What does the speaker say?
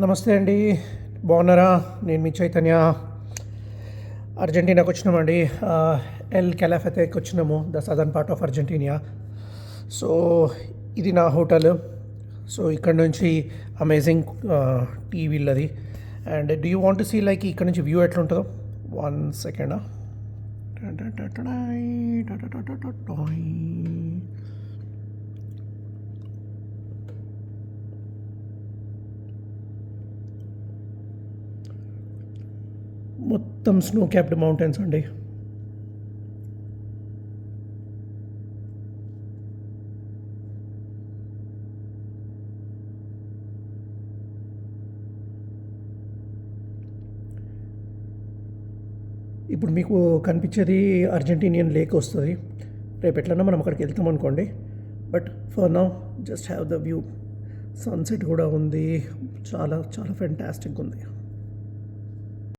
నమస్తే అండి. బాగున్నారా? నేను మీ చైతన్య. అర్జెంటీనాకి వచ్చినామండి. ఎల్ కెలాఫెతేకి వచ్చినాము, the southern part of Argentina. So ఇది నా హోటల్. సో ఇక్కడ నుంచి అమేజింగ్ టీ వీళ్ళది. And do you want see like ఇక్కడ నుంచి వ్యూ ఎట్లా ఉంటుందో? 1 సెకండ్. మొత్తం స్నో క్యాప్డ్ మౌంటైన్స్ అండి. ఇప్పుడు మీకు కనిపించేది అర్జెంటీనియన్ లేక్ వస్తుంది. రేపు ఎట్లన్నా మనం అక్కడికి వెళ్తాం అనుకోండి. But for now just have the view. Sunset కూడా ఉంది. చాలా చాలా ఫెంటాస్టిక్గా ఉంది.